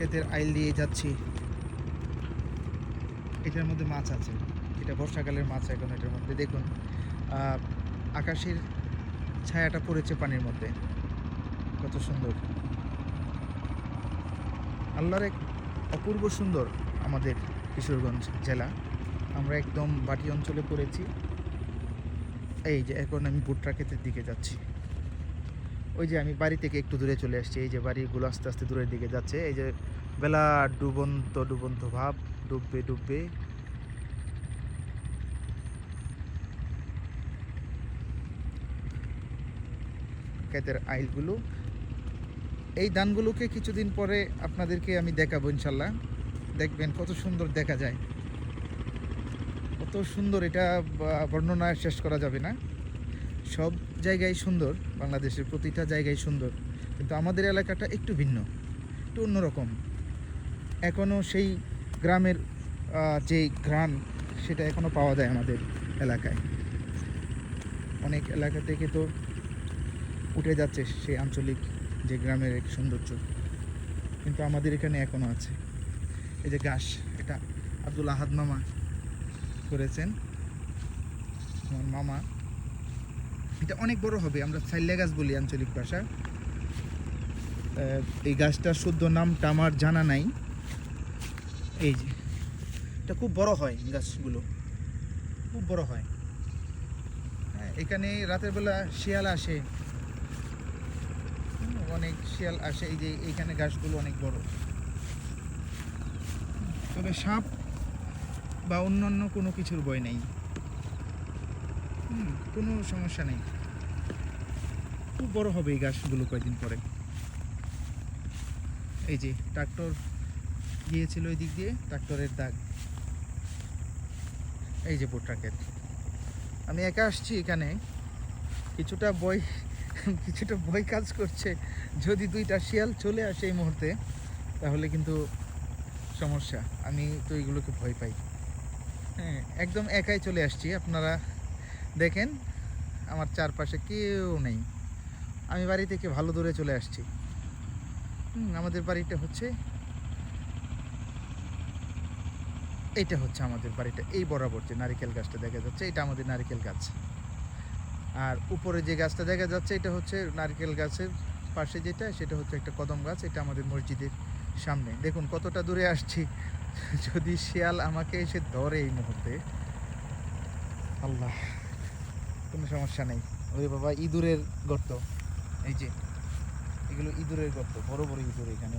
ক্ষেতের আইল দিয়ে যাচ্ছি। এটার মধ্যে মাছ আছে, এটা বর্ষাকালের মাছ। এখন এটার মধ্যে দেখুন আকাশের ছায়াটা পড়েছে পানির মধ্যে, কত সুন্দর। আল্লাহর এক অপূর্ব সুন্দর আমাদের কিশোরগঞ্জ জেলা। আমরা একদম বাটি অঞ্চলে পড়েছি। এই যে এখন আমি ভুট্টা ক্ষেতের দিকে যাচ্ছি। ওই যে আমি বাড়ি থেকে একটু দূরে চলে আসছি, এই যে বাড়িগুলো আস্তে আস্তে দূরের দিকে যাচ্ছে। এই যে বেলা ডুবন্ত ডুবন্ত ভাব, ডুববে ডুববে। ক্ষেতের আইলগুলো, এই ধানগুলোকে কিছুদিন পরে আপনাদেরকে আমি দেখাবো ইনশাল্লাহ। দেখবেন কত সুন্দর দেখা যায়, কত সুন্দর। এটা বর্ণনা শেষ করা যাবে না। সব জায়গায় সুন্দর, বাংলাদেশের প্রতিটা জায়গায় সুন্দর, কিন্তু আমাদের এলাকাটা একটু ভিন্ন, একটু অন্যরকম। এখনও সেই গ্রামের যে ঘ্রাণ, সেটা এখনও পাওয়া যায় আমাদের এলাকায়। অনেক এলাকা থেকে তো উঠে যাচ্ছে সেই আঞ্চলিক যে গ্রামের এক সৌন্দর্য, কিন্তু আমাদের এখানে এখনও আছে। এই যে ঘাস, এটা আব্দুল আহাদ মামা করেছেন, আমার মামা। এটা অনেক বড় হবে, আমরা সাইল্লা গাছ বলি আঞ্চলিক ভাষা। এই গাছটার শুদ্ধ নামটা আমার জানা নাই। এই যে এটা খুব বড় হয়, গাছগুলো খুব বড় হয়। হ্যাঁ, এখানে রাতের বেলা শিয়াল আসে, অনেক শিয়াল আসে। এই যে এইখানে গাছগুলো অনেক বড়, তবে সাপ বা অন্যান্য কোনো কিছুর ভয় নেই, কোনো সমস্যা নেই। খুব বড় হবে এই গাছগুলো কয়েকদিন পরে। এই যে ট্রাক্টর গিয়েছিল ওই দিক দিয়ে, ট্রাক্টরের দাগ। এই যে ভুট্টা ক্ষেত। আমি একা আসছি এখানে, কিছুটা ভয় কাজ করছে। যদি দুইটা শিয়াল চলে আসে এই মুহূর্তে, তাহলে কিন্তু সমস্যা। আমি তো এইগুলোকে ভয় পাই। হ্যাঁ, একদম একাই চলে আসছি। আপনারা দেখেন আমার চারপাশে কেউ নেই। আমি বাড়ি থেকে ভালো দূরে চলে আসছি। আমাদের বাড়িটা হচ্ছে, এইটা হচ্ছে আমাদের বাড়িটা। এই বরাবর যে নারিকেল গাছটা দেখা যাচ্ছে, এটা আমাদের নারিকেল গাছ। আর উপরে যে গাছটা দেখা যাচ্ছে, এটা হচ্ছে নারকেল গাছের পাশে যেটা, সেটা হচ্ছে একটা কদম গাছ। এটা আমাদের মসজিদের সামনে। দেখুন কতটা দূরে আসছি। যদি শিয়াল আমাকে এসে ধরে এই মুহূর্তে, আল্লাহ, কোনো সমস্যা নেই। ওরে বাবা, ইঁদুরের গর্ত। এই যে এগুলো ইঁদুরের গর্ত, বড় বড় ইঁদুর এখানে।